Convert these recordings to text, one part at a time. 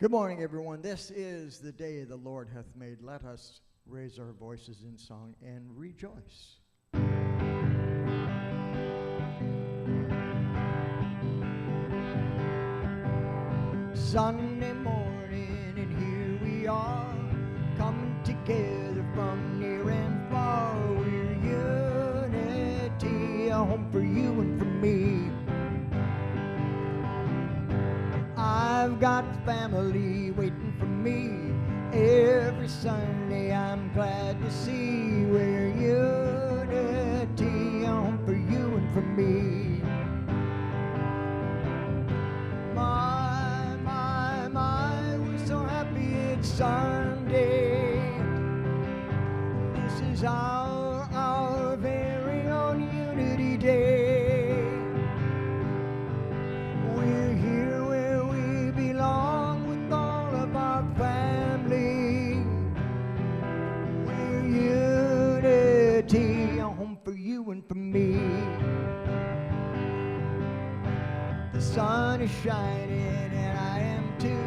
Good morning, everyone. This is the day the Lord hath made. Let us raise our voices in song and rejoice. Sunday morning, and here we are, coming together from near and far. We're unity, a home for you and for me. I've got family waiting for me. Every Sunday I'm glad to see we're unity, a home for you and for me. My, we're so happy it's Sunday. This is our very own Unity Day. We're here where we belong with all of our family. We're unity, a home for you and for me. The sun is shining and I am too.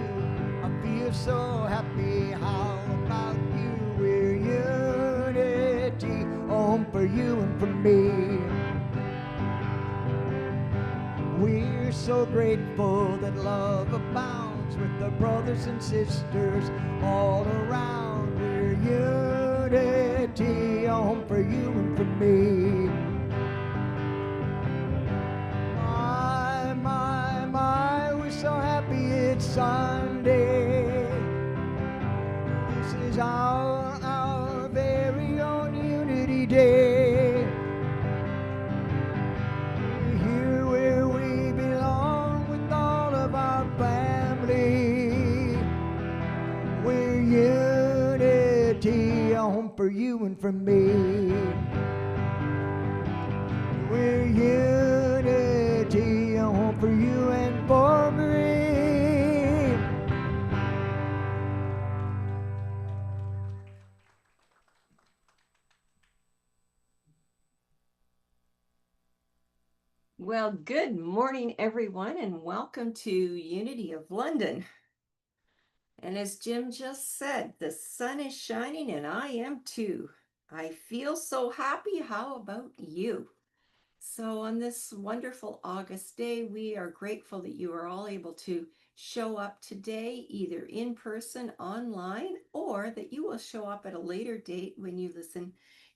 I feel so happy. How about you? We're unity, a home for you and for me. We're so grateful that love abounds with the brothers and sisters all around. We're unity, a home for you and for me. My, we're so happy it's Sunday. This is our very own Unity Day. We're here where we belong with all of our family. We're unity, a home for you and for me. We're unity, a home for you and for me. Well, good morning, everyone, and welcome to Unity of London. And as Jim just said, the sun is shining and I am too. I feel so happy. How about you? So on this wonderful August day, we are grateful that you are all able to show up today, either in person, online, or that you will show up at a later date when you listen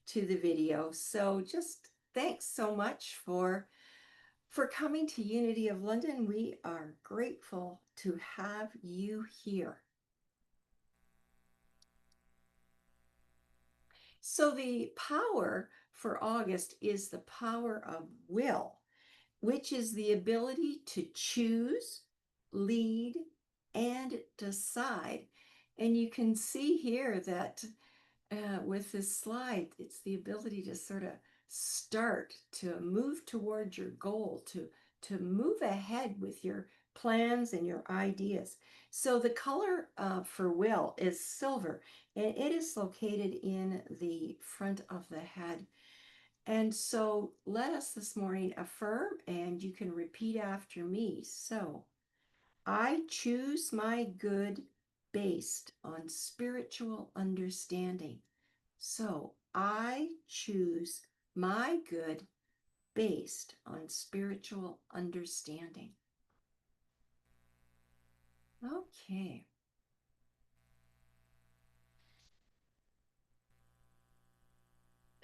to the video. So just thanks so much for coming to Unity of London. We are grateful to have you here. So the power for August is the power of will, which is the ability to choose, lead, and decide. And you can see here that with this slide, it's the ability to sort of start, to move towards your goal, to move ahead with your plans and your ideas. So the color for will is silver, and it is located in the front of the head. And so let us this morning affirm, and you can repeat after me. So I choose my good based on spiritual understanding. So I choose my good based on spiritual understanding. Okay.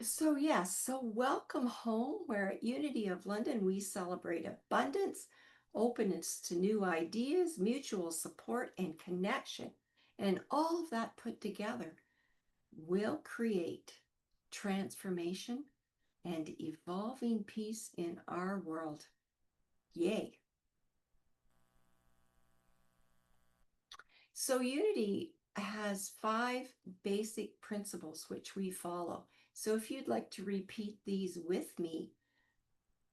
So yes, so welcome home, where at Unity of London we celebrate abundance, openness to new ideas, mutual support, and connection. And all of that put together will create transformation and evolving peace in our world. Yay. So Unity has 5 basic principles which we follow. So if you'd like to repeat these with me,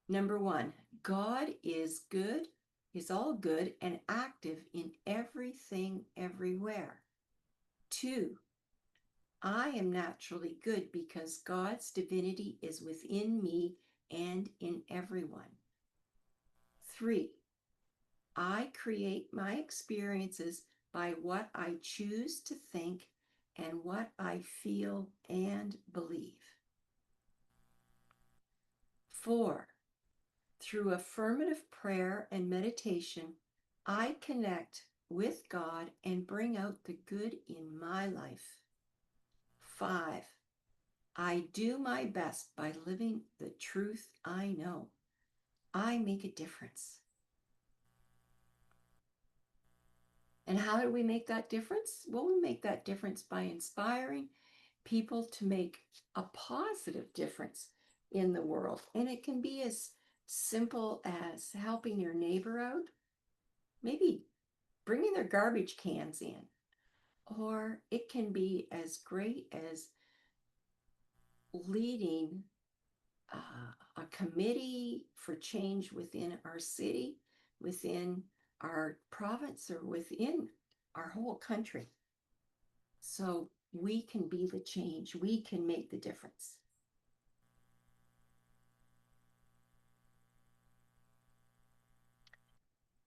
number 1, God is good, is all good and active in everything, everywhere. 2, I am naturally good because God's divinity is within me and in everyone. 3, I create my experiences by what I choose to think and what I feel and believe. 4, through affirmative prayer and meditation, I connect with God and bring out the good in my life. 5, I do my best by living the truth I know. I make a difference. And how do we make that difference? Well, we make that difference by inspiring people to make a positive difference in the world. And it can be as simple as helping your neighbor out, maybe bringing their garbage cans in, or it can be as great as leading a committee for change within our city, within our province, or within our whole country. So we can be the change. We can make the difference.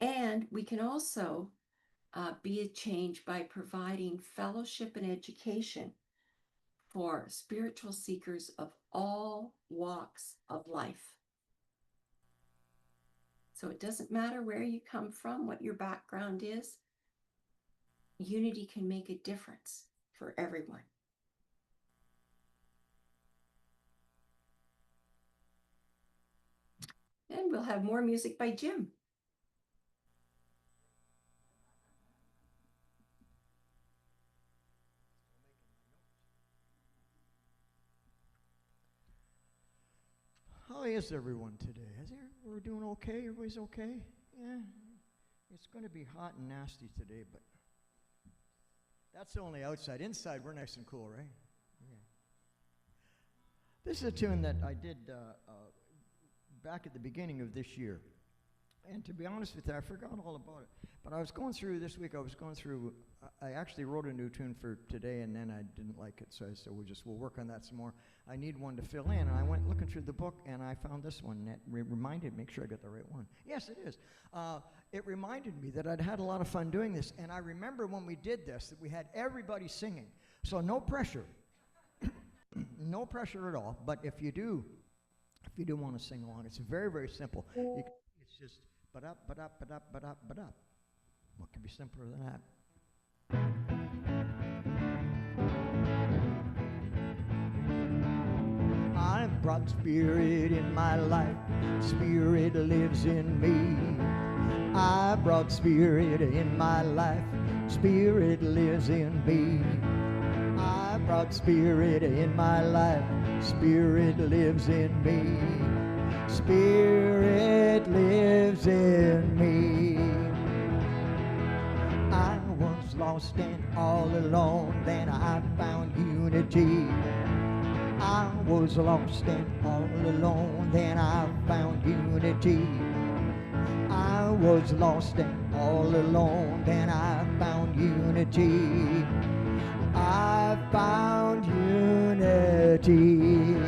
And we can also be a change by providing fellowship and education for spiritual seekers of all walks of life. So it doesn't matter where you come from, what your background is, unity can make a difference for everyone. And we'll have more music by Jim. How is everyone today? We're doing okay? Everybody's okay? Yeah. It's going to be hot and nasty today, but that's only outside. Inside, we're nice and cool, right? Yeah. This is a tune that I did back at the beginning of this year. And to be honest with you, I forgot all about it. But I was going through this week, I actually wrote a new tune for today, and then I didn't like it, so I said, we'll work on that some more. I need one to fill in, and I went looking through the book, and I found this one that make sure I got the right one. Yes, it is. It reminded me that I'd had a lot of fun doing this, and I remember when we did this, that we had everybody singing. So no pressure. No pressure at all, but if you do want to sing along, it's very, very simple. It's just ba-da, ba-da, ba-da, ba-da, ba-da. What could be simpler than that? I brought spirit in my life, spirit lives in me. I brought spirit in my life, spirit lives in me. I brought spirit in my life, spirit lives in me. Spirit lives in me. I was lost and all alone, then I found unity. I was lost and all alone, then I found unity. I was lost and all alone, then I found unity. I found unity.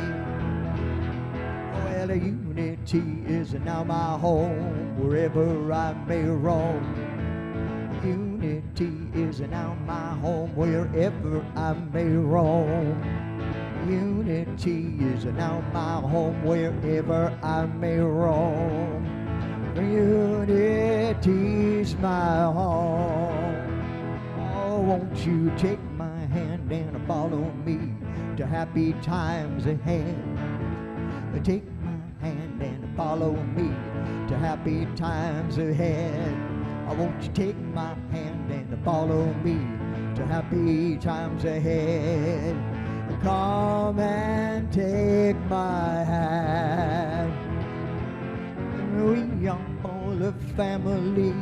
Well, unity is now my home, wherever I may roam. Unity is now my home, wherever I may roam. Unity is now my home, wherever I may roam. Unity's my home. Oh, won't you take my hand and follow me to happy times ahead? Take my hand and follow me to happy times ahead. Won't you take my hand and follow me to happy times ahead? Come and take my hand. We are all a family,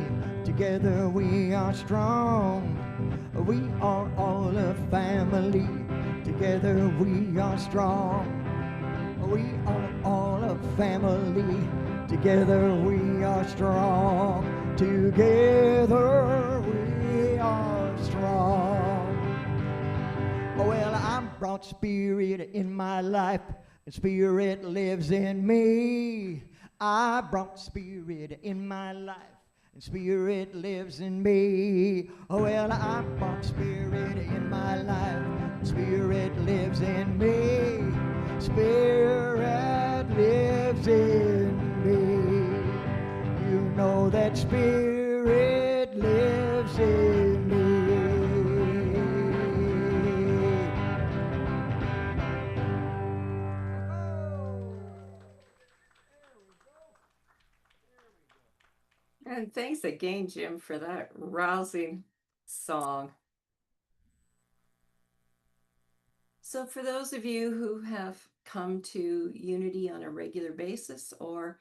together we are strong. We are all a family, together we are strong. We are all a family, together we are strong. Together we are strong. Well, I brought spirit in my life, and spirit lives in me. I brought spirit in my life, and Spirit lives in me. Oh, well, I want Spirit in my life. Spirit lives in me. Spirit lives in me. You know that Spirit lives in me. And thanks again, Jim, for that rousing song. So for those of you who have come to Unity on a regular basis, or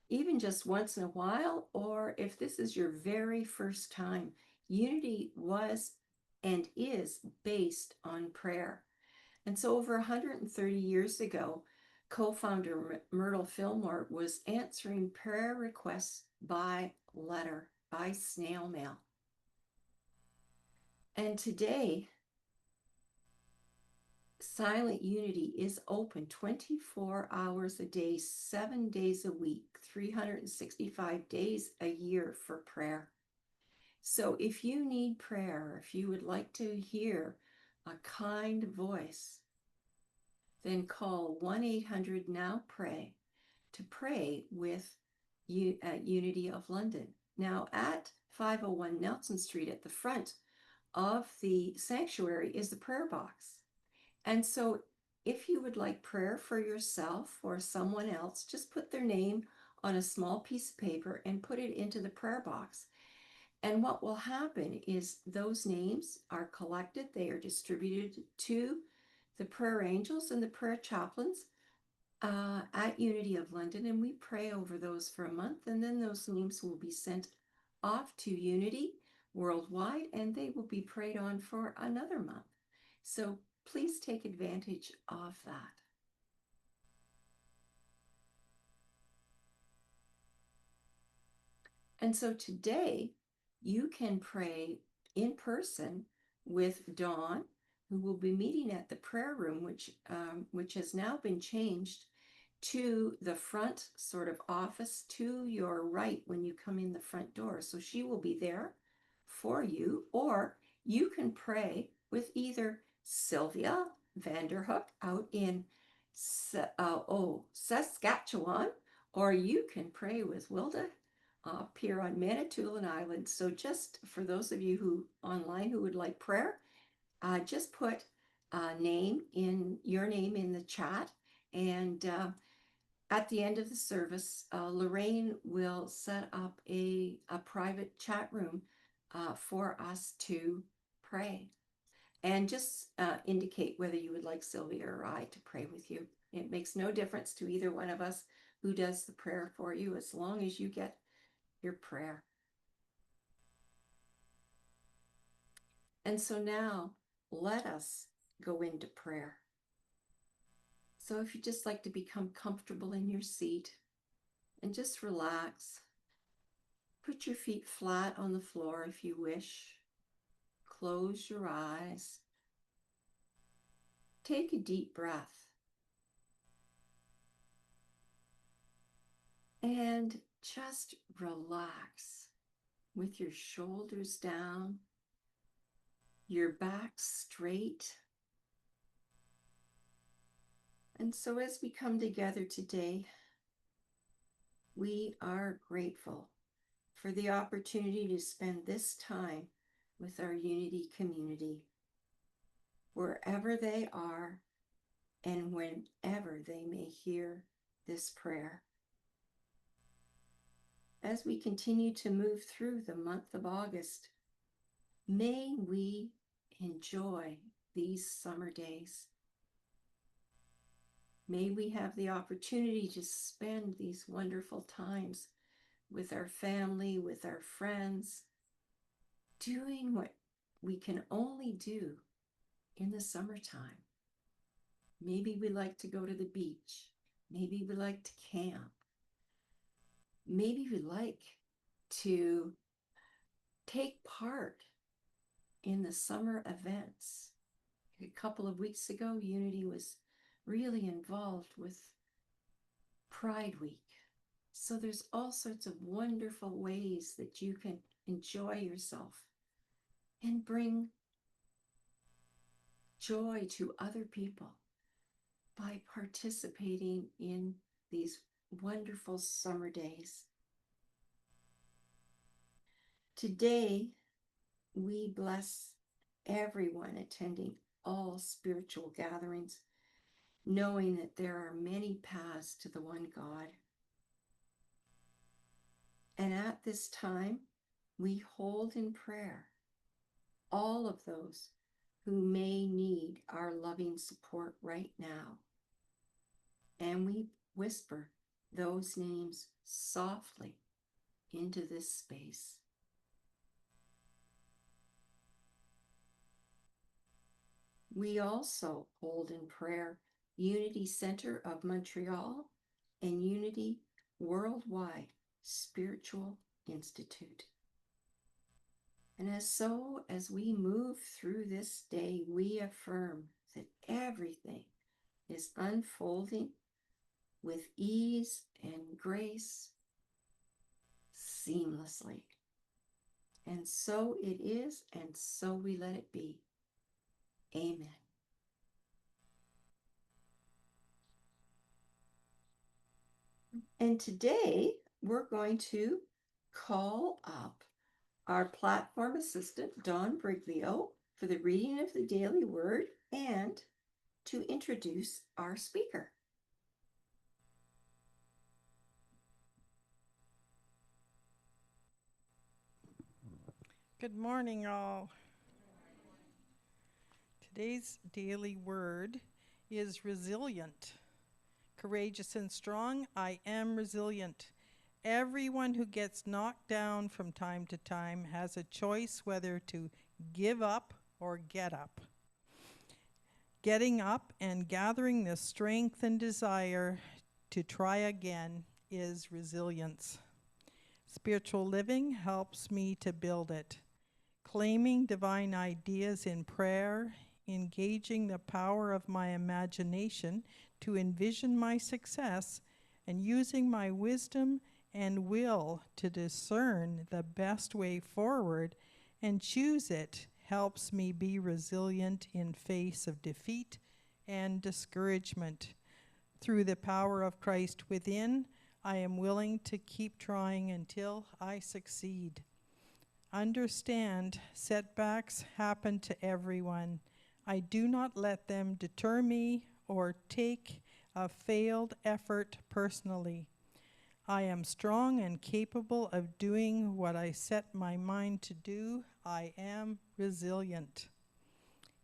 even just once in a while, or if this is your very first time, Unity was and is based on prayer. And so over 130 years ago, co-founder Myrtle Fillmore was answering prayer requests by letter, by snail mail. And today, Silent Unity is open 24 hours a day, 7 days a week, 365 days a year for prayer. So if you need prayer, if you would like to hear a kind voice, then call 1-800-NOW-PRAY to pray with you at Unity of London. Now at 501 Nelson Street at the front of the sanctuary is the prayer box. And so if you would like prayer for yourself or someone else, just put their name on a small piece of paper and put it into the prayer box. And what will happen is those names are collected, they are distributed to the prayer angels and the prayer chaplains at Unity of London, and we pray over those for a month, and then those names will be sent off to Unity worldwide, and they will be prayed on for another month. So please take advantage of that. And so today you can pray in person with Dawn, who will be meeting at the prayer room, which has now been changed to the front sort of office to your right when you come in the front door. So she will be there for you, or you can pray with either Sylvia Vanderhook out in Saskatchewan, or you can pray with Wilda up here on Manitoulin Island. So just for those of you who online who would like prayer, just put your name in the chat, and at the end of the service, Lorraine will set up a private chat room for us to pray. And just indicate whether you would like Sylvia or I to pray with you. It makes no difference to either one of us who does the prayer for you, as long as you get your prayer. And so now let us go into prayer. So if you'd just like to become comfortable in your seat and just relax, put your feet flat on the floor if you wish. Close your eyes. Take a deep breath. And just relax with your shoulders down, your back straight. And so as we come together today, we are grateful for the opportunity to spend this time with our Unity community, wherever they are and whenever they may hear this prayer. As we continue to move through the month of August, may we enjoy these summer days. May we have the opportunity to spend these wonderful times with our family, with our friends, doing what we can only do in the summertime. Maybe we like to go to the beach. Maybe we like to camp. Maybe we like to take part in the summer events. A couple of weeks ago, Unity was really involved with Pride Week. So there's all sorts of wonderful ways that you can enjoy yourself and bring joy to other people by participating in these wonderful summer days. Today, we bless everyone attending all spiritual gatherings, knowing that there are many paths to the one God. And at this time, we hold in prayer all of those who may need our loving support right now. And we whisper those names softly into this space. We also hold in prayer Unity Center of Montreal and Unity Worldwide Spiritual Institute. And as we move through this day, we affirm that everything is unfolding with ease and grace seamlessly. And so it is, and so we let it be. Amen. And today we're going to call up our platform assistant, Dawn Briglio, for the reading of the daily word and to introduce our speaker. Good morning, all. Today's daily word is resilient. Courageous and strong, I am resilient. Everyone who gets knocked down from time to time has a choice whether to give up or get up. Getting up and gathering the strength and desire to try again is resilience. Spiritual living helps me to build it. Claiming divine ideas in prayer, engaging the power of my imagination to envision my success, and using my wisdom and will to discern the best way forward and choose it helps me be resilient in face of defeat and discouragement. Through the power of Christ within, I am willing to keep trying until I succeed. Understand, setbacks happen to everyone. I do not let them deter me or take a failed effort personally. I am strong and capable of doing what I set my mind to do. I am resilient.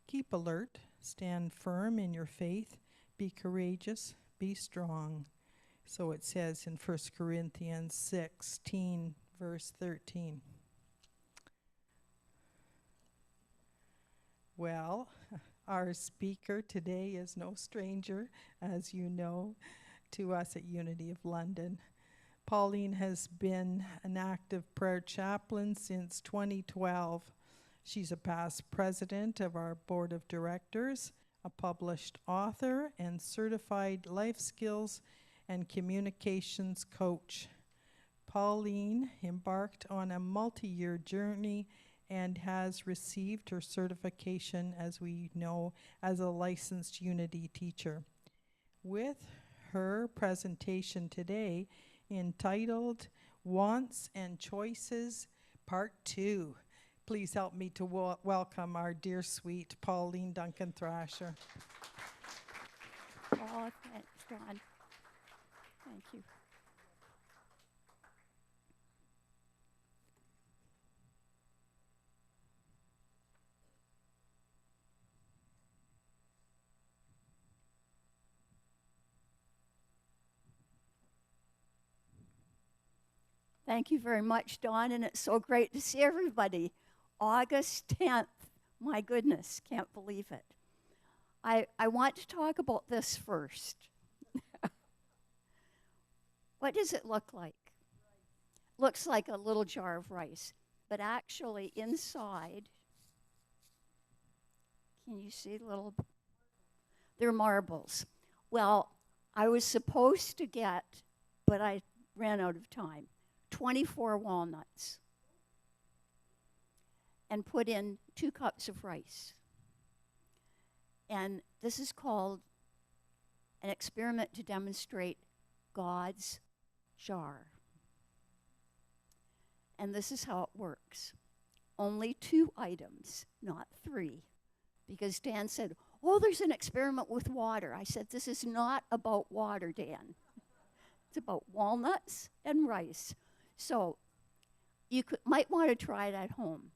Keep alert, stand firm in your faith, be courageous, be strong. So it says in 1 Corinthians 16, verse 13. Well, our speaker today is no stranger, as you know, to us at Unity of London. Pauline has been an active prayer chaplain since 2012. She's a past president of our board of directors, a published author, and certified life skills and communications coach. Pauline embarked on a multi-year journey and has received her certification, as we know, as a licensed Unity teacher. With her presentation today, entitled Wants and Choices, Part 2. Please help me to welcome our dear sweet Pauline Duncan Thrasher. Oh, thanks, Dawn. Thank you. Thank you very much, Dawn, and it's so great to see everybody. August 10th, my goodness, can't believe it. I want to talk about this first. What does it look like? Looks like a little jar of rice, but actually inside, can you see little? They're marbles. Well, I was supposed to get, but I ran out of time. 24 walnuts. And put in 2 cups of rice. And this is called an experiment to demonstrate God's jar. And this is how it works. Only 2 items, not 3. Because Dan said, oh, there's an experiment with water. I said, this is not about water, Dan. It's about walnuts and rice. So you might want to try it at home.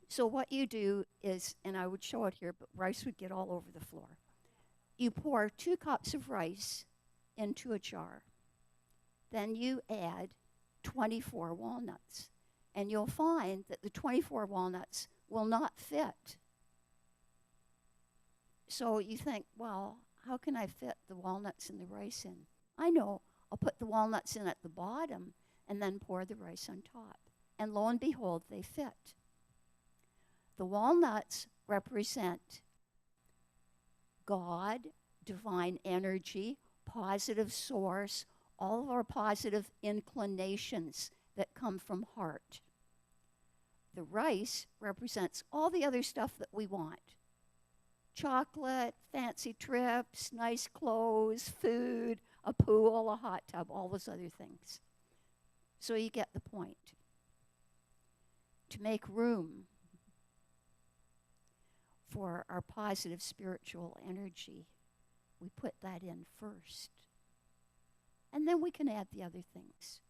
So what you do is, and I would show it here, but rice would get all over the floor. You pour 2 cups of rice into a jar. Then you add 24 walnuts. And you'll find that the 24 walnuts will not fit. So you think, well, how can I fit the walnuts and the rice in? I know, I'll put the walnuts in at the bottom and then pour the rice on top. And lo and behold, they fit. The walnuts represent God, divine energy, positive source, all of our positive inclinations that come from heart. The rice represents all the other stuff that we want. Chocolate, fancy trips, nice clothes, food, a pool, a hot tub, all those other things. So you get the point. To make room for our positive spiritual energy, we put that in first. And then we can add the other things.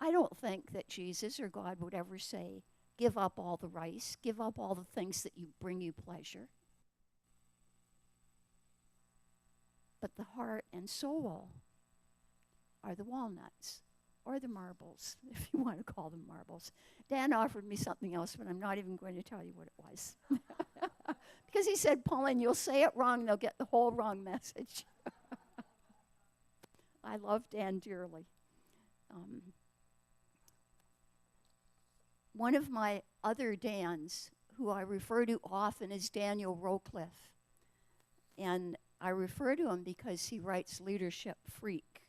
I don't think that Jesus or God would ever say, give up all the rice, give up all the things that bring you pleasure. But the heart and soul are the walnuts, or the marbles, if you want to call them marbles. Dan offered me something else, but I'm not even going to tell you what it was. Because he said, Pauline, you'll say it wrong, they'll get the whole wrong message. I love Dan dearly. One of my other Dans, who I refer to often as Daniel Rowcliffe, and I refer to him because he writes Leadership Freak,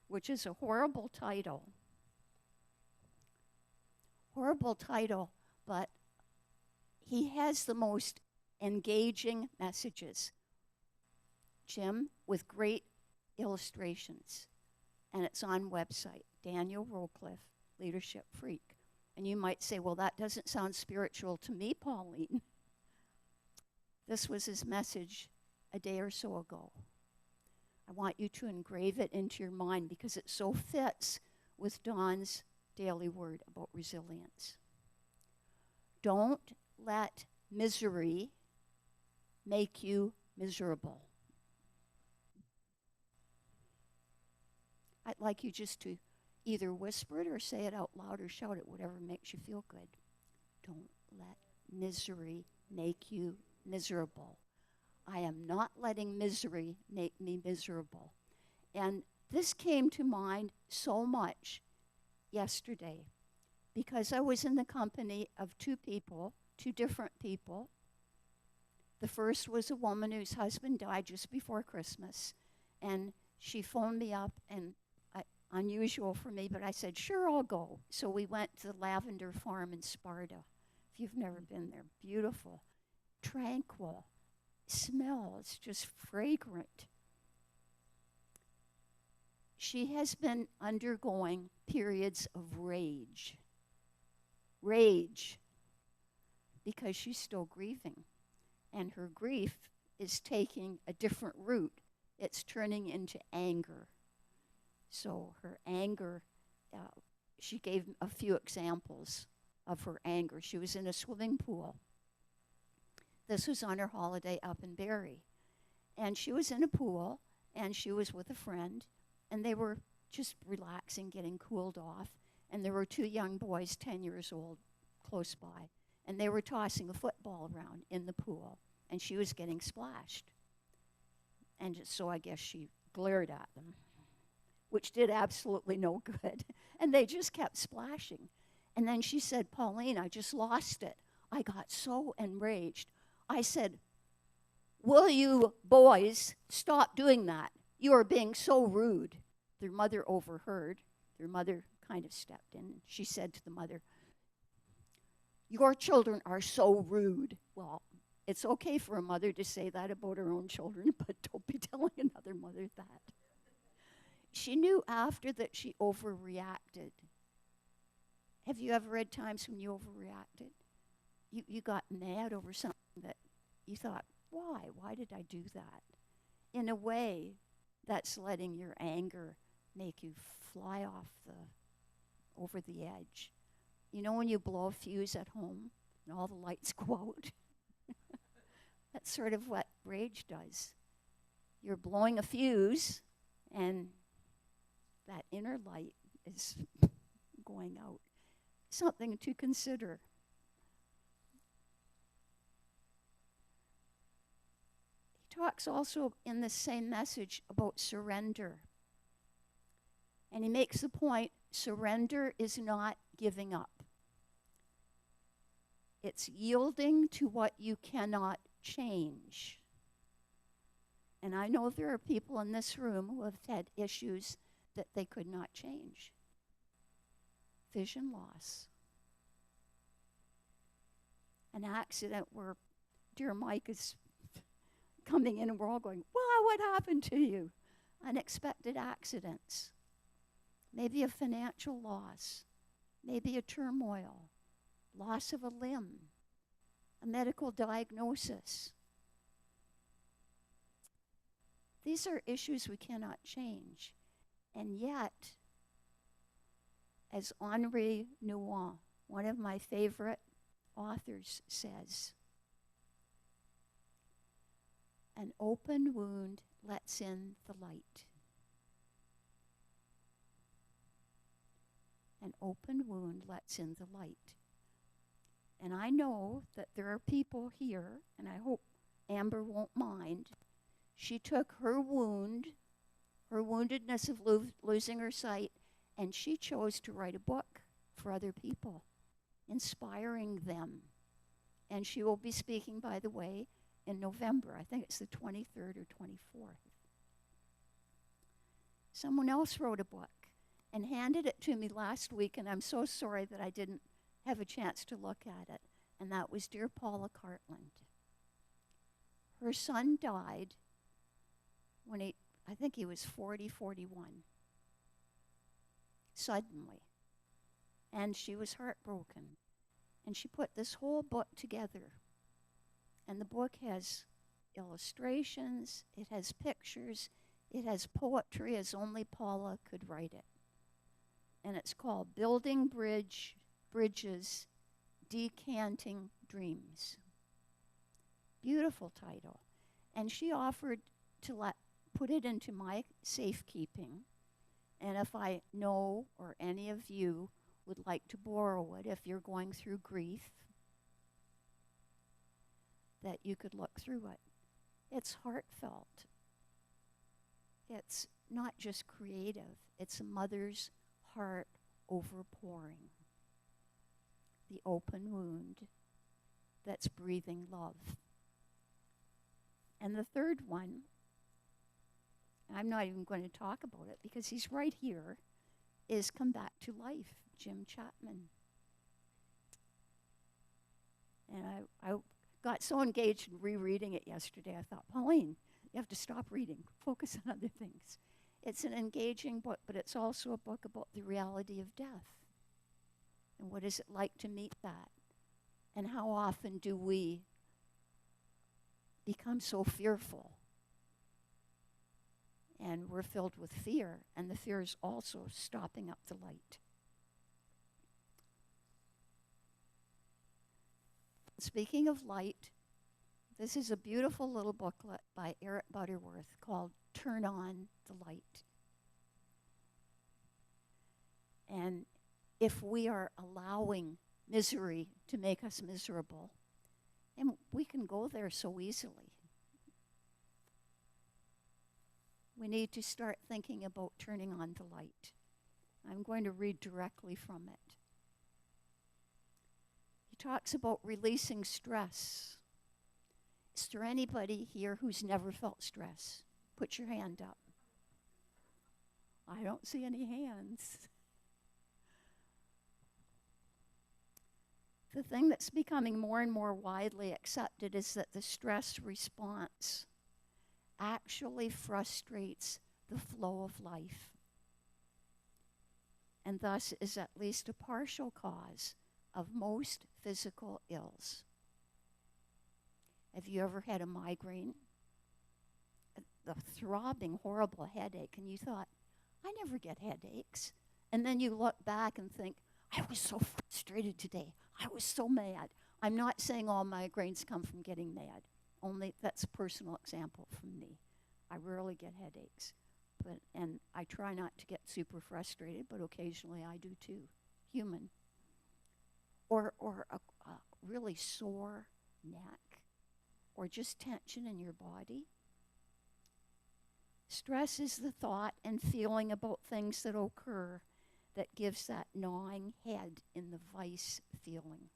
which is a horrible title. Horrible title, but he has the most engaging messages. Jim, with great illustrations. And it's on website, Daniel Rowcliffe, Leadership Freak. And you might say, well, that doesn't sound spiritual to me, Pauline. This was his message a day or so ago. I want you to engrave it into your mind because it so fits with Dawn's daily word about resilience. Don't let misery make you miserable. I'd like you just to either whisper it or say it out loud or shout it, whatever makes you feel good. Don't let misery make you miserable. I am not letting misery make me miserable. And this came to mind so much yesterday because I was in the company of 2 people, 2 different people. The first was a woman whose husband died just before Christmas, and she phoned me up, and unusual for me, but I said, sure, I'll go. So we went to the Lavender Farm in Sparta. If you've never been there, beautiful, tranquil, smells just fragrant. She has been undergoing periods of rage, because she's still grieving. And her grief is taking a different route. It's turning into anger. So her anger, she gave a few examples of her anger. She was in a swimming pool. This was on her holiday up in Barrie. And she was in a pool, and she was with a friend, and they were just relaxing, getting cooled off. And there were 2 young boys, 10 years old, close by. And they were tossing a football around in the pool, and she was getting splashed. And so I guess she glared at them, which did absolutely no good. And they just kept splashing. And then she said, Pauline, I just lost it. I got so enraged. I said, will you boys stop doing that? You are being so rude. their mother overheard. Their mother kind of stepped in. And she said to the mother, "Your children are so rude." Well, it's okay for a mother to say that about her own children, but don't be telling another mother that. She knew after that she overreacted. Have you ever had times when you overreacted? You got mad over something that you thought, why? Why did I do that? In a way, that's letting your anger make you fly over the edge. You know when you blow a fuse at home and all the lights go out? That's sort of what rage does. You're blowing a fuse and that inner light is going out. Something to consider. He talks also in the same message about surrender. And he makes the point, surrender is not giving up. It's yielding to what you cannot change. And I know there are people in this room who have had issues that they could not change. Vision loss. An accident where dear Mike is coming in and we're all going, wow, what happened to you? Unexpected accidents. Maybe a financial loss. Maybe a turmoil. Loss of a limb. A medical diagnosis. These are issues we cannot change. And yet, as Henri Nouwen, one of my favorite authors, says, an open wound lets in the light. An open wound lets in the light. And I know that there are people here, and I hope Amber won't mind. She took her wound, her woundedness of losing her sight, and she chose to write a book for other people, inspiring them. And she will be speaking, by the way, in November. I think it's the 23rd or 24th. Someone else wrote a book and handed it to me last week, and I'm so sorry that I didn't have a chance to look at it. And that was dear Paula Cartland. Her son died when I think he was 40, 41. Suddenly. And she was heartbroken. And she put this whole book together. And the book has illustrations, it has pictures, it has poetry as only Paula could write it. And it's called Building Bridges, Decanting Dreams. Beautiful title. And she offered to put it into my safekeeping. And if I know or any of you would like to borrow it, if you're going through grief, that you could look through it. It's heartfelt. It's not just creative. It's a mother's heart overpouring. The open wound that's breathing love. And the third one, I'm not even going to talk about it because he's right here, is Come Back to Life, Jim Chapman. And I got so engaged in rereading it yesterday, I thought, Pauline, you have to stop reading, focus on other things. It's an engaging book, but it's also a book about the reality of death. And what is it like to meet that? And how often do we become so fearful? And we're filled with fear, and the fear is also stopping up the light. Speaking of light, this is a beautiful little booklet by Eric Butterworth called Turn On the Light. And if we are allowing misery to make us miserable, and we can go there so easily, we need to start thinking about turning on the light. I'm going to read directly from it. He talks about releasing stress. Is there anybody here who's never felt stress? Put your hand up. I don't see any hands. The thing that's becoming more and more widely accepted is that the stress response actually frustrates the flow of life, and thus is at least a partial cause of most physical ills. Have you ever had a migraine? The throbbing, horrible headache, and you thought, I never get headaches. And then you look back and think, I was so frustrated today. I was so mad. I'm not saying all migraines come from getting mad. Only that's a personal example from me. I rarely get headaches. And I try not to get super frustrated, but occasionally I do too. Human. Or a really sore neck, or just tension in your body. Stress is the thought and feeling about things that occur that gives that gnawing head in the vice feeling.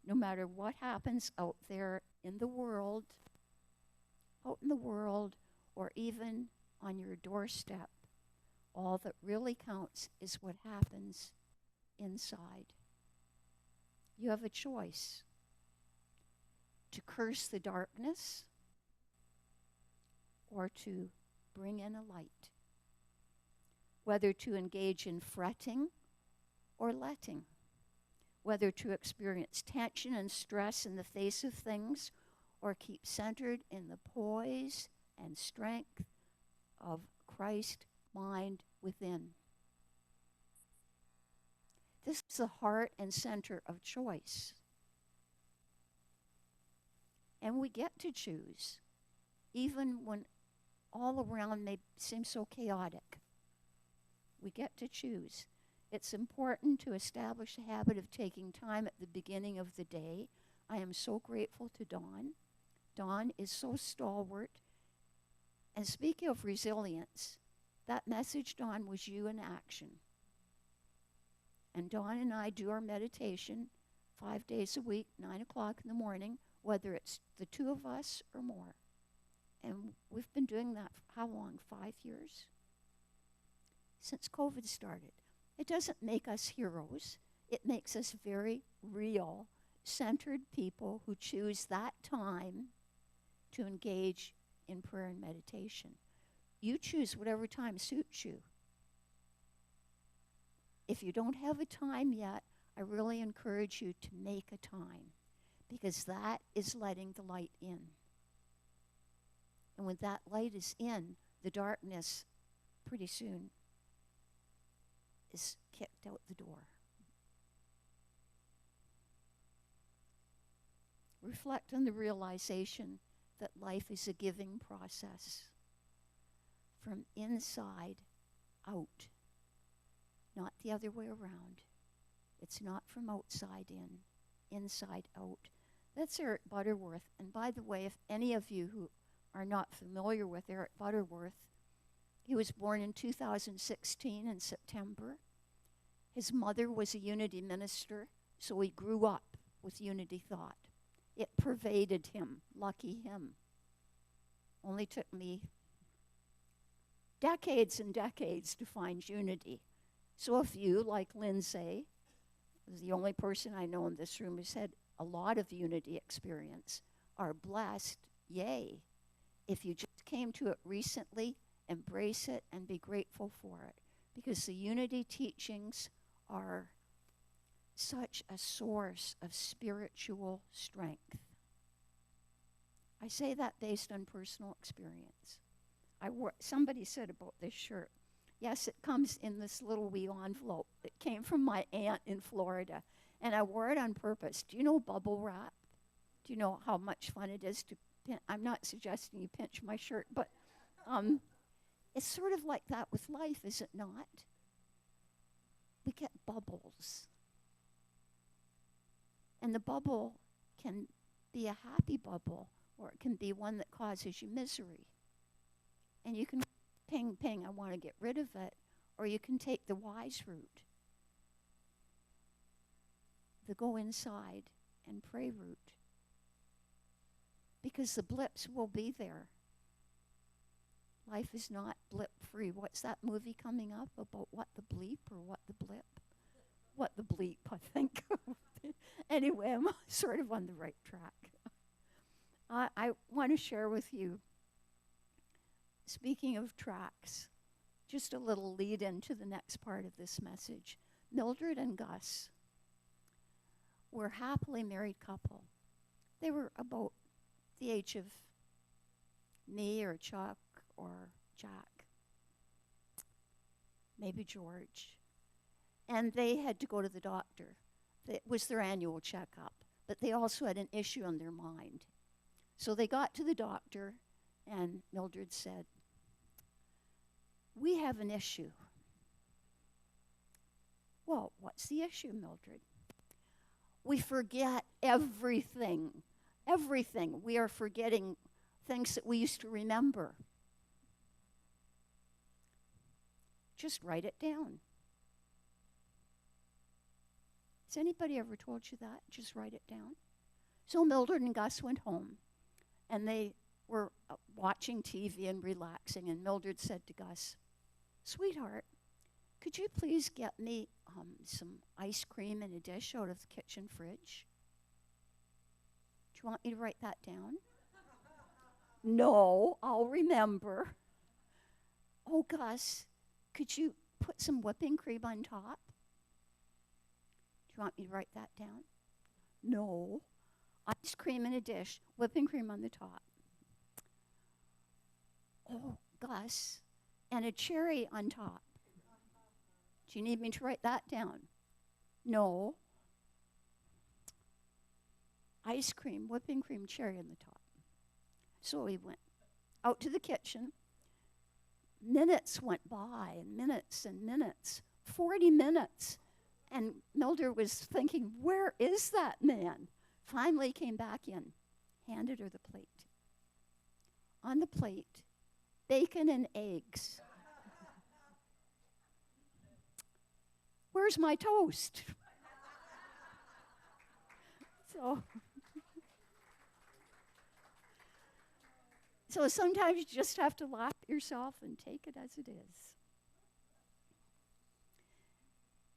No matter what happens out there in the world, or even on your doorstep, all that really counts is what happens inside. You have a choice to curse the darkness or to bring in a light, whether to engage in fretting or letting, whether to experience tension and stress in the face of things or keep centered in the poise and strength of Christ mind within. This is the heart and center of choice. And we get to choose, even when all around may seem so chaotic. We get to choose. It's important to establish a habit of taking time at the beginning of the day. I am so grateful to Dawn. Dawn is so stalwart. And speaking of resilience, that message, Dawn, was you in action. And Dawn and I do our meditation 5 days a week, 9 o'clock in the morning, whether it's the two of us or more. And we've been doing that for how long? 5 years? Since COVID started. It doesn't make us heroes. It makes us very real, centered people who choose that time to engage in prayer and meditation. You choose whatever time suits you. If you don't have a time yet, I really encourage you to make a time, because that is letting the light in. And when that light is in, the darkness pretty soon is kicked out the door. Reflect on the realization that life is a giving process from inside out, not the other way around. It's not from outside in, inside out. That's Eric Butterworth. And by the way, if any of you who are not familiar with Eric Butterworth, he was born in 2016 in September. His mother was a Unity minister, so he grew up with Unity thought. It pervaded him. Lucky him. Only took me decades and decades to find Unity. So if you, like Lindsay, is the only person I know in this room who's had a lot of Unity experience, are blessed, yay. If you just came to it recently, embrace it and be grateful for it, because the Unity teachings are such a source of spiritual strength. I say that based on personal experience. Somebody said about this shirt, yes, it comes in this little wee envelope. It came from my aunt in Florida, and I wore it on purpose. Do you know bubble wrap? Do you know how much fun it is to pinch? I'm not suggesting you pinch my shirt, but it's sort of like that with life, is it not? We get bubbles. And the bubble can be a happy bubble, or it can be one that causes you misery. And you can ping, ping, I want to get rid of it, or you can take the wise route, the go inside and pray route. Because the blips will be there. life is not blip free. What's that movie coming up about what the bleep or what the blip? What the bleep, I think. Anyway, I'm sort of on the right track. I want to share with you, speaking of tracks, just a little lead into the next part of this message. Mildred and Gus were a happily married couple. They were about the age of me or Chuck or Jack, maybe George. And they had to go to the doctor. It was their annual checkup, but they also had an issue on their mind. So they got to the doctor, and Mildred said, "We have an issue." "Well, what's the issue, Mildred?" "We forget everything. Everything. We are forgetting things that we used to remember." "Just write it down." Has anybody ever told you that? Just write it down. So Mildred and Gus went home, and they were watching TV and relaxing, and Mildred said to Gus, "Sweetheart, could you please get me some ice cream in a dish out of the kitchen fridge?" "Do you want me to write that down?" "No, I'll remember." "Oh, Gus, could you put some whipping cream on top?" "Do you want me to write that down?" "No, ice cream in a dish, whipping cream on the top." "Oh, Gus, and a cherry on top. Do you need me to write that down?" "No. Ice cream, whipping cream, cherry on the top." So he went out to the kitchen. Minutes went by, and minutes, 40 minutes. And Mildred was thinking, where is that man? Finally he came back in, handed her the plate. On the plate, bacon and eggs. "Where's my toast?" So sometimes you just have to laugh at yourself and take it as it is.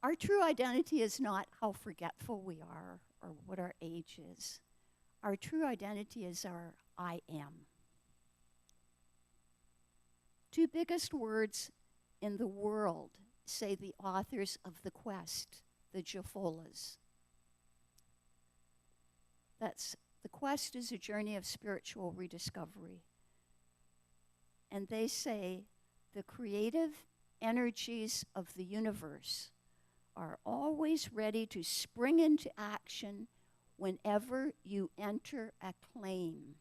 Our true identity is not how forgetful we are or what our age is. Our true identity is our I am. Two biggest words in the world, say the authors of The Quest, the Jafolas. The Quest is a journey of spiritual rediscovery. And they say the creative energies of the universe are always ready to spring into action whenever you enter a claim.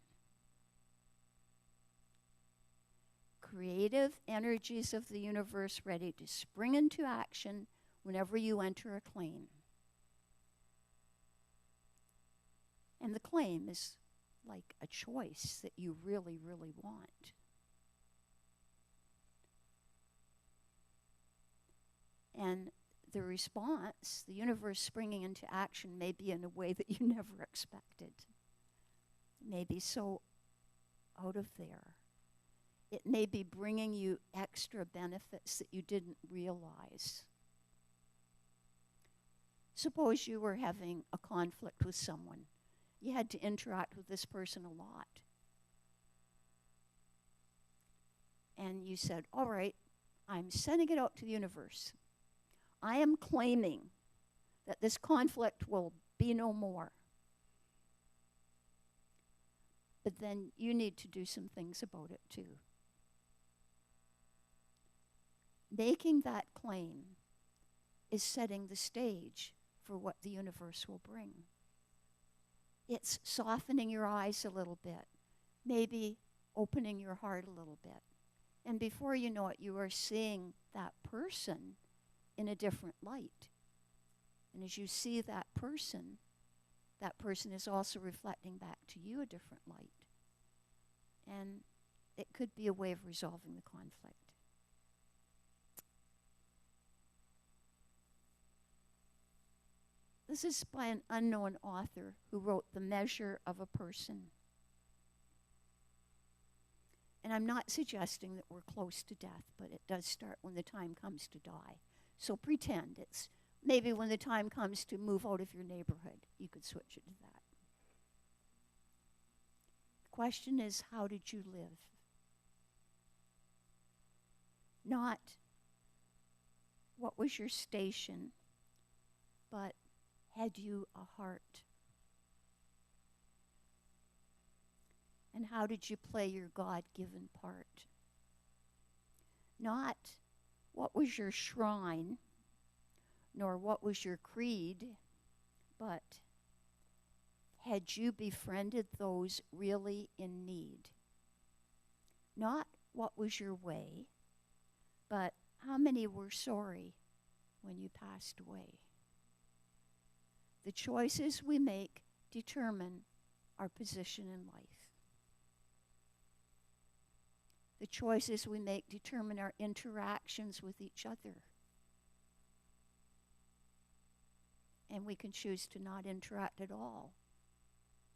Creative energies of the universe ready to spring into action whenever you enter a claim. And the claim is like a choice that you really, really want. And the response, the universe springing into action, may be in a way that you never expected. It may be so out of there. It may be bringing you extra benefits that you didn't realize. Suppose you were having a conflict with someone. You had to interact with this person a lot. And you said, all right, I'm sending it out to the universe. I am claiming that this conflict will be no more. But then you need to do some things about it too. Making that claim is setting the stage for what the universe will bring. It's softening your eyes a little bit, maybe opening your heart a little bit. And before you know it, you are seeing that person in a different light. And as you see that person is also reflecting back to you a different light. And it could be a way of resolving the conflict. This is by an unknown author who wrote The Measure of a Person. And And I'm not suggesting that we're close to death, but it does start when the time comes to die. So pretend it's maybe when the time comes to move out of your neighborhood, you could switch it to that. The question is, how did you live? Not what was your station, but had you a heart? And how did you play your God-given part? Not what was your shrine, nor what was your creed, but had you befriended those really in need? Not what was your way, but how many were sorry when you passed away? The choices we make determine our position in life. The choices we make determine our interactions with each other. And we can choose to not interact at all,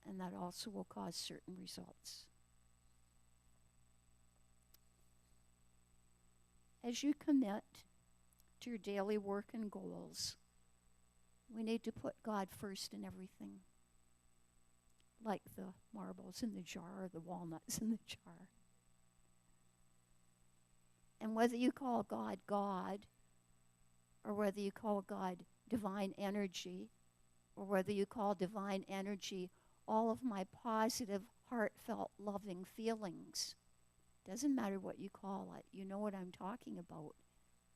and that also will cause certain results. As you commit to your daily work and goals, we need to put God first in everything, like the marbles in the jar or the walnuts in the jar. And whether you call God God, or whether you call God divine energy, or whether you call divine energy all of my positive, heartfelt, loving feelings, doesn't matter what you call it. You know what I'm talking about.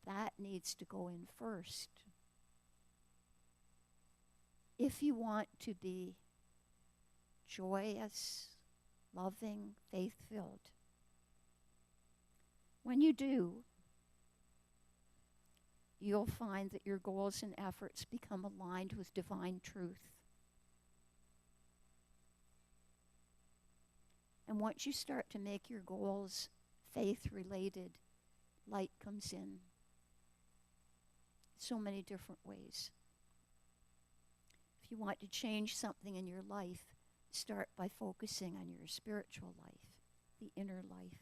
That needs to go in first. If you want to be joyous, loving, faith-filled, when you do, you'll find that your goals and efforts become aligned with divine truth. And once you start to make your goals faith-related, light comes in so many different ways. If you want to change something in your life, start by focusing on your spiritual life, the inner life.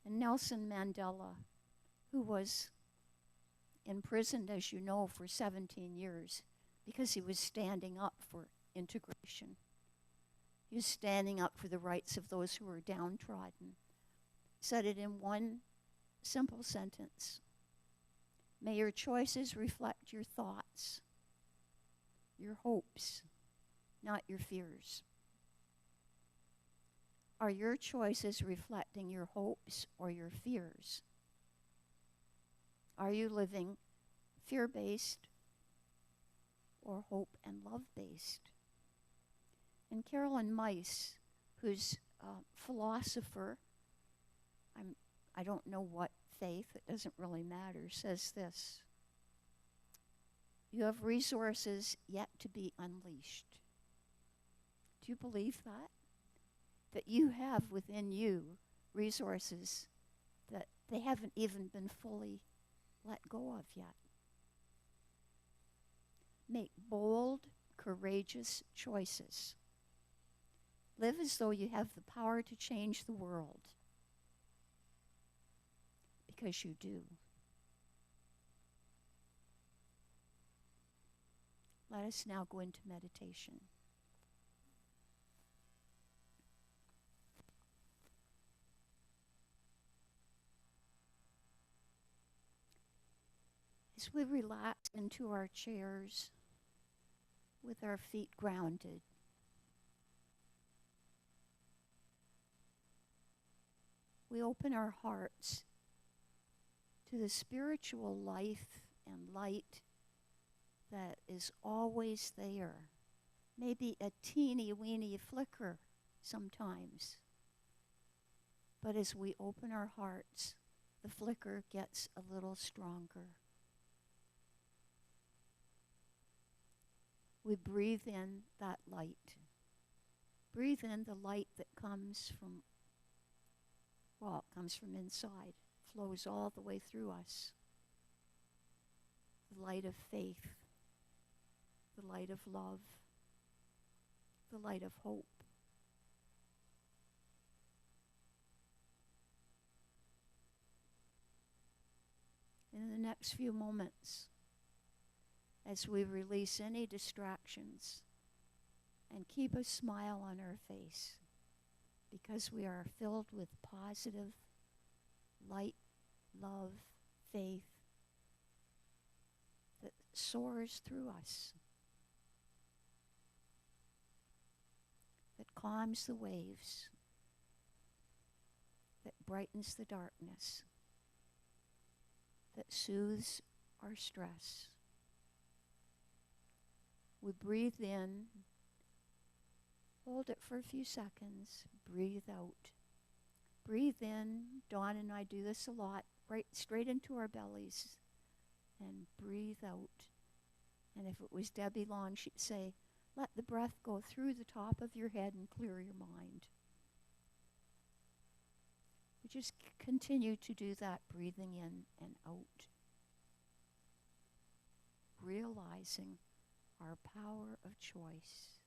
And Nelson Mandela, who was imprisoned, as you know, for 17 years because he was standing up for integration. He was standing up for the rights of those who were downtrodden. Said it in one simple sentence. May your choices reflect your thoughts, your hopes, not your fears. Are your choices reflecting your hopes or your fears? Are you living fear-based or hope and love-based? And Carolyn Myss, who's a philosopher, I don't know what faith, it doesn't really matter, says this: you have resources yet to be unleashed. Do you believe that? That you have within you resources that they haven't even been fully let go of yet. Make bold, courageous choices. Live as though you have the power to change the world, because you do. Let us now go into meditation. As we relax into our chairs with our feet grounded, we open our hearts to the spiritual life and light that is always there. Maybe a teeny weeny flicker sometimes. But as we open our hearts, the flicker gets a little stronger. We breathe in that light. Breathe in the light that comes from, well, it comes from inside, flows all the way through us. The light of faith, the light of love, the light of hope. next few moments as we release any distractions and keep a smile on our face because we are filled with positive light, love, faith that soars through us, that calms the waves, that brightens the darkness, that soothes our stress. We breathe in, hold it for a few seconds, breathe out. Breathe in, Dawn and I do this a lot, right straight into our bellies, and breathe out. And if it was Debbie Long, she'd say, let the breath go through the top of your head and clear your mind. We just continue to do that, breathing in and out, realizing our power of choice.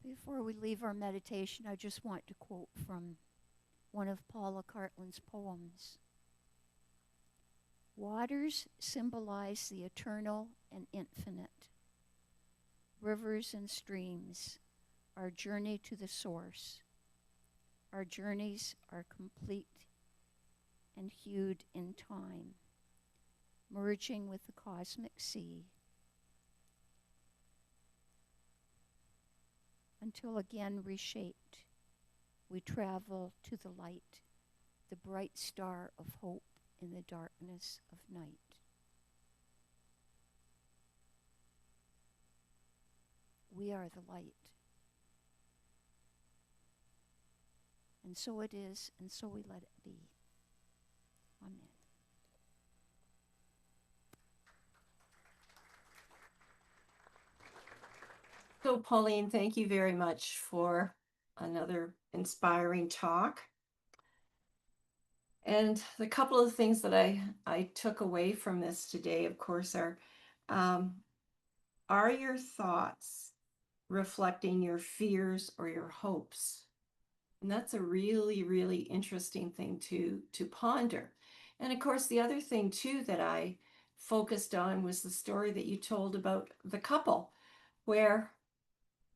Before we leave our meditation, I just want to quote from one of Paula Cartland's poems. Waters symbolize the eternal and infinite. Rivers and streams, our journey to the source. Our journeys are complete and hued in time, merging with the cosmic sea. Until again reshaped, we travel to the light, the bright star of hope in the darkness of night. We are the light. And so it is, and so we let it be. Amen. So, Pauline, thank you very much for another inspiring talk. And the couple of things that I took away from this today, of course, are your thoughts reflecting your fears or your hopes? And that's a really, really interesting thing to ponder. And of course, the other thing too that I focused on was the story that you told about the couple where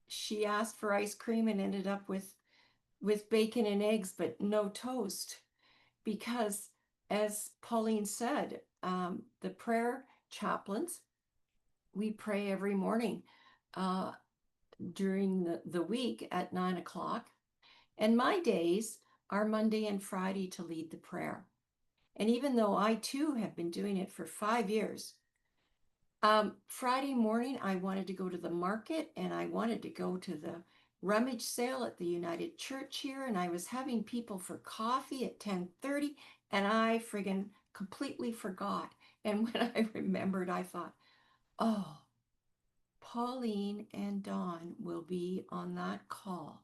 she asked for ice cream and ended up with bacon and eggs, but no toast. Because as Pauline said, the prayer chaplains, we pray every morning during the week at 9 o'clock. And my days are Monday and Friday to lead the prayer. And even though I too have been doing it for 5 years, Friday morning, I wanted to go to the market and I wanted to go to the rummage sale at the United Church here. And I was having people for coffee at 10:30 and I friggin' completely forgot. And when I remembered, I thought, oh, Pauline and Dawn will be on that call.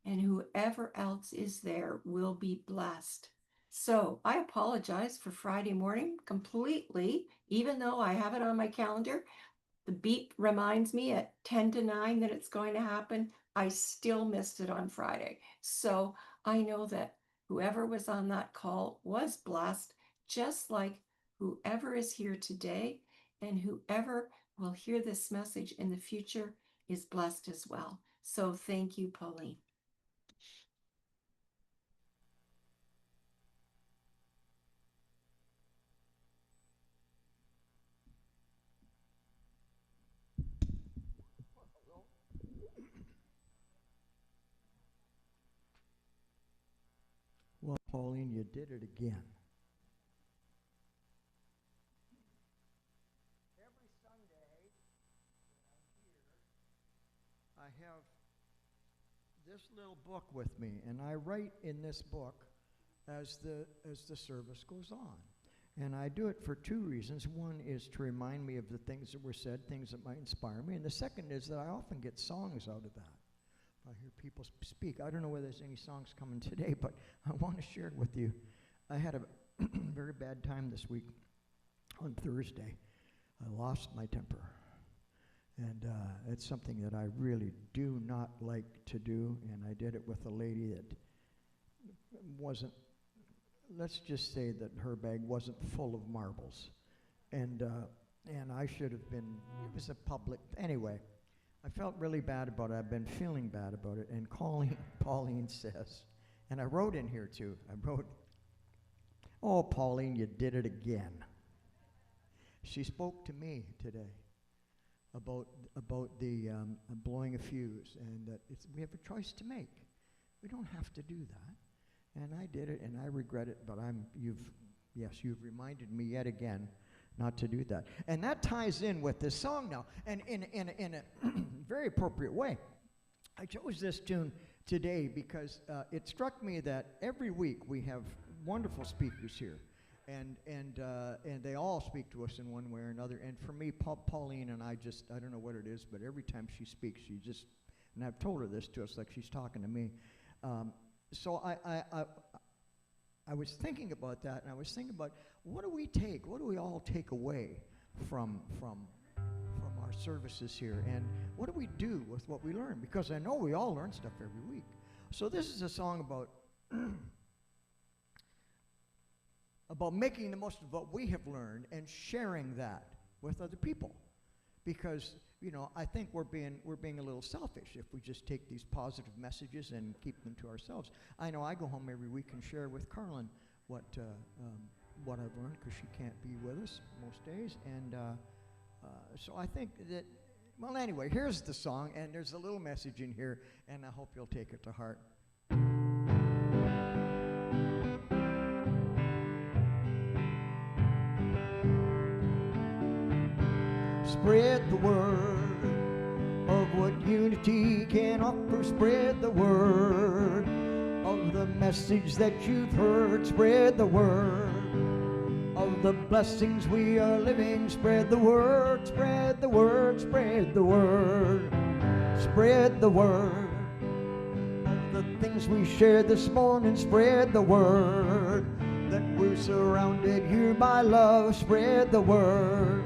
And whoever else is there will be blessed. So I apologize for Friday morning completely, even though I have it on my calendar. The beep reminds me at 10 to 9 that it's going to happen. I still missed it on Friday. So I know that whoever was on that call was blessed, just like whoever is here today and whoever will hear this message in the future is blessed as well. So thank you, Pauline. did it again. Every Sunday that I'm here, I have this little book with me, and I write in this book as the service goes on. And I do it for two reasons. One is to remind me of the things that were said, things that might inspire me. And the second is that I often get songs out of that. I hear people speak. I don't know whether there's any songs coming today, but I want to share it with you. I had a very bad time this week on Thursday. I lost my temper. And it's something that I really do not like to do. And I did it with a lady that wasn't, let's just say that her bag wasn't full of marbles. And I should have been, it was a public, anyway. I felt really bad about it. I've been feeling bad about it. And Pauline says, and I wrote in here too, I wrote, "Oh, Pauline, you did it again." She spoke to me today about the blowing a fuse, and that we have a choice to make. We don't have to do that. And I did it, and I regret it, but you've reminded me yet again not to do that. And that ties in with this song now, and in a very appropriate way. I chose this tune today because it struck me that every week we have wonderful speakers here, and they all speak to us in one way or another. And for me, Pauline and I don't know what it is, but every time she speaks, and I've told her this too, it's like she's talking to me. So I was thinking about that, and I was thinking about what do we all take away from our services here, and what do we do with what we learn? Because I know we all learn stuff every week. So this is a song about making the most of what we have learned and sharing that with other people. Because, I think we're being a little selfish if we just take these positive messages and keep them to ourselves. I know I go home every week and share with Carlin what I've learned, because she can't be with us most days. And so I think that, well, anyway, here's the song, and there's a little message in here, and I hope you'll take it to heart. Spread the word of what unity can offer. Spread the word of the message that you've heard. Spread the word of the blessings we are living. Spread the word, spread the word, spread the word. Spread the word of the things we shared this morning. Spread the word that we're surrounded here by love. Spread the word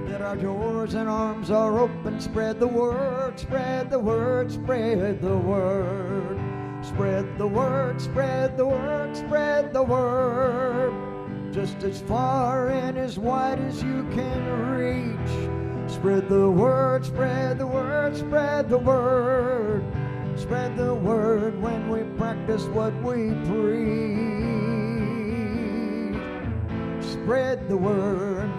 that our doors and arms are open. Spread the word, spread the word, spread the word. Spread the word, spread the word, spread the word. Just as far and as wide as you can reach. Spread the word, spread the word, spread the word. Spread the word when we practice what we preach. Spread the word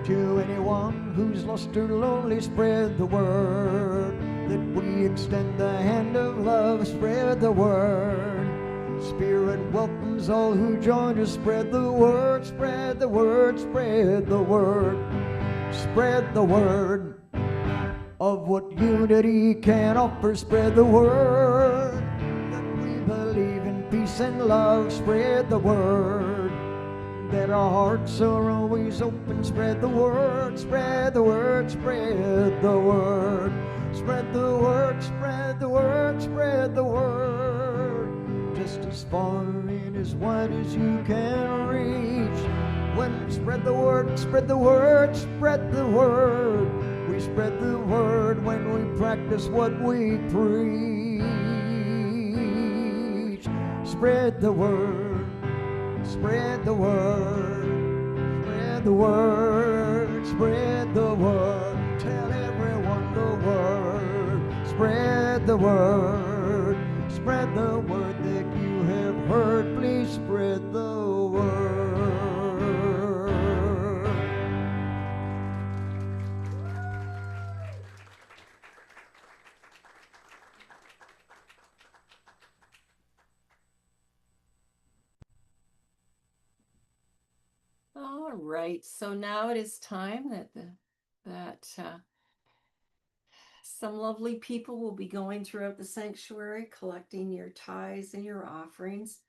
to anyone who's lost or lonely. Spread the word that we extend the hand of love. Spread the word. Spirit welcomes all who join us. Spread the word, spread the word, spread the word. Spread the word of what unity can offer. Spread the word that we believe in peace and love. Spread the word that our hearts are always open. Spread the word, spread the word, spread the word. Spread the word, spread the word, spread the word. Just as far and as wide as you can reach. When we spread the word, spread the word, spread the word. We spread the word when we practice what we preach. Spread the word, spread the word, spread the word, spread the word. Tell everyone the word. Spread the word, spread the word that you have heard. Please spread the word. right. So now it is time that some lovely people will be going throughout the sanctuary collecting your tithes and your offerings.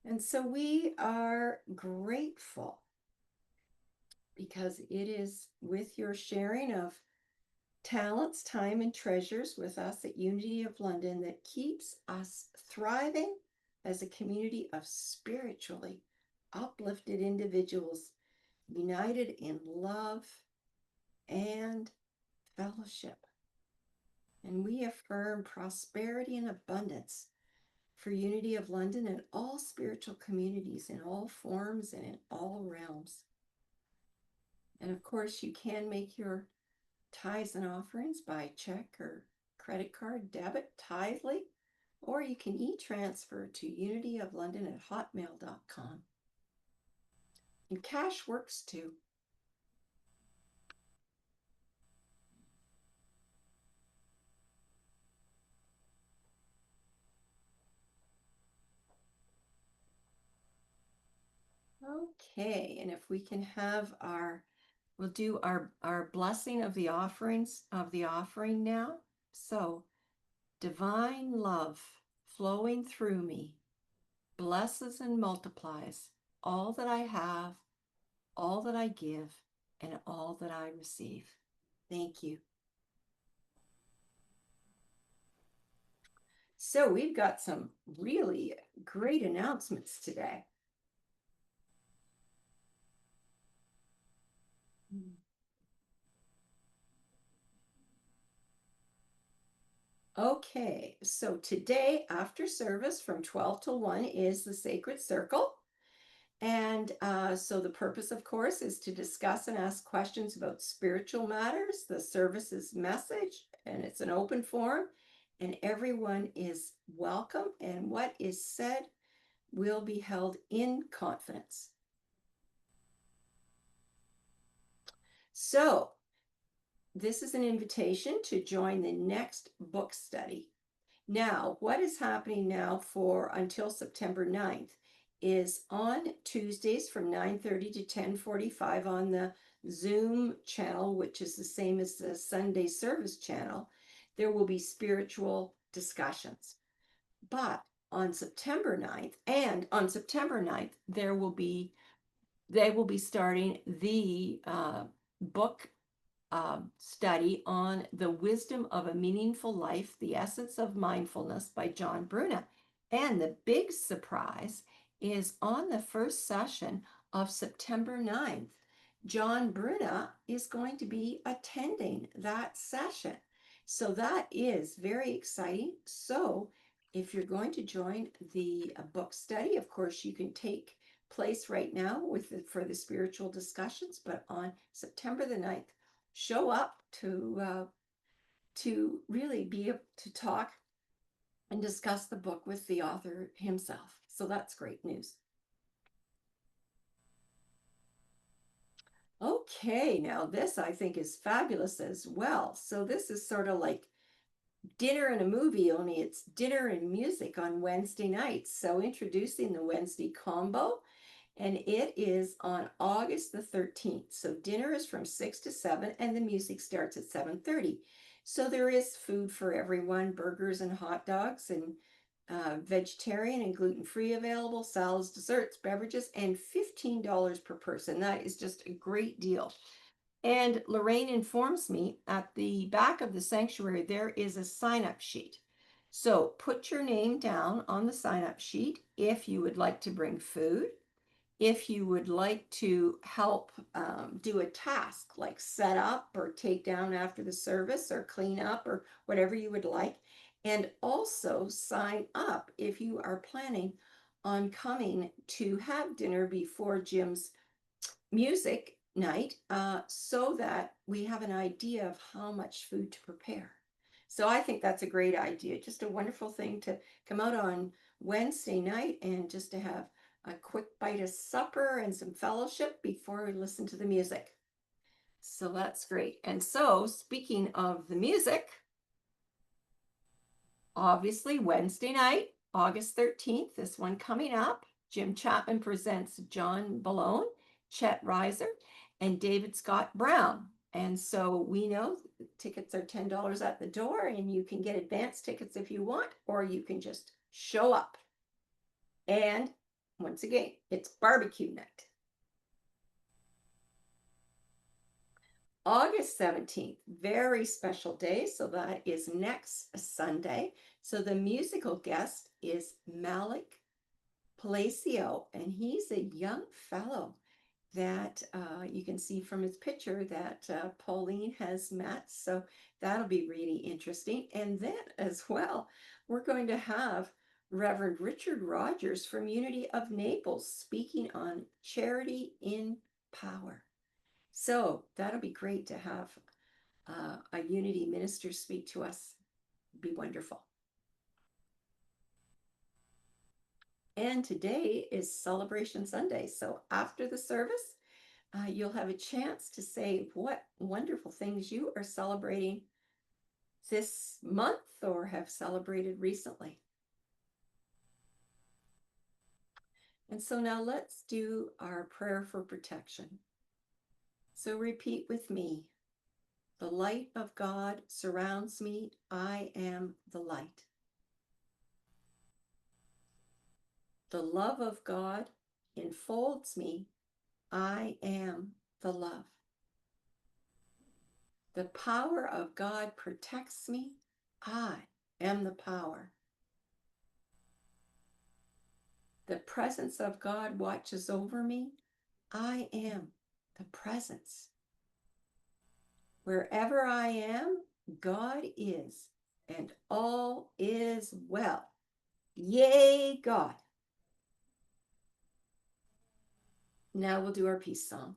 And so we are grateful because it is with your sharing of talents, time, and treasures with us at Unity of London that keeps us thriving as a community of spiritually uplifted individuals united in love and fellowship. And we affirm prosperity and abundance for Unity of London and all spiritual communities in all forms and in all realms. And of course, you can make your tithes and offerings by check or credit card, debit, Tithely, or you can e-transfer to unityoflondon@hotmail.com. And cash works too. Okay, and if we can have we'll do our blessing of the offerings of the offering now. So, divine love flowing through me blesses and multiplies all that I have, all that I give, and all that I receive. Thank you. So we've got some really great announcements today. Okay, so today after service from 12 to 1 is the Sacred Circle. And so the purpose, of course, is to discuss and ask questions about spiritual matters, the service's message, and it's an open forum, and everyone is welcome, and what is said will be held in confidence. So this is an invitation to join the next book study. Now, what is happening now for until September 9th is on Tuesdays from 9:30 to 10:45 on the Zoom channel, which is the same as the Sunday service channel, there will be spiritual discussions. But on September 9th, they will be starting the book study on The Wisdom of a Meaningful Life, The Essence of Mindfulness by John Bruna. And the big surprise is on the first session of September 9th. John Bruna is going to be attending that session. So that is very exciting. So if you're going to join the book study, of course, you can take place right now for the spiritual discussions, but on September the 9th, show up to really be able to talk and discuss the book with the author himself. So that's great news. Okay, now this I think is fabulous as well. So this is sort of like dinner and a movie, only it's dinner and music on Wednesday nights. So introducing the Wednesday combo. And it is on August the 13th. So dinner is from 6 to 7 and the music starts at 7:30. So there is food for everyone, burgers and hot dogs and vegetarian and gluten-free available, salads, desserts, beverages, and $15 per person. That is just a great deal. And Lorraine informs me at the back of the sanctuary, there is a sign-up sheet. So put your name down on the sign-up sheet if you would like to bring food. If you would like to help do a task like set up or take down after the service or clean up or whatever you would like. And also sign up if you are planning on coming to have dinner before Jim's music night so that we have an idea of how much food to prepare. So I think that's a great idea. Just a wonderful thing to come out on Wednesday night and just to have a quick bite of supper and some fellowship before we listen to the music. So that's great. And so speaking of the music, obviously Wednesday night, August 13th, this one coming up, Jim Chapman presents John Balone. Chet Reiser, and David Scott Brown. And so we know tickets are $10 at the door, and you can get advance tickets if you want, or you can just show up. And once again, it's barbecue night. August 17th, very special day. So that is next Sunday. So the musical guest is Malik Palacio, and he's a young fellow that you can see from his picture that Pauline has met. So that'll be really interesting. And then as well, we're going to have Reverend Richard Rogers from Unity of Naples speaking on charity in power. So that'll be great to have a Unity minister speak to us. Be wonderful. And today is Celebration Sunday. So after the service, you'll have a chance to say what wonderful things you are celebrating this month or have celebrated recently. And so now let's do our prayer for protection. So repeat with me. The light of God surrounds me. I am the light. The love of God enfolds me. I am the love. The power of God protects me. I am the power. The presence of God watches over me. I am the presence. Wherever I am, God is, and all is well. Yay, God. Now we'll do our peace song.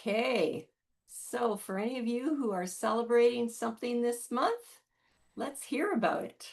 Okay, so for any of you who are celebrating something this month, let's hear about it.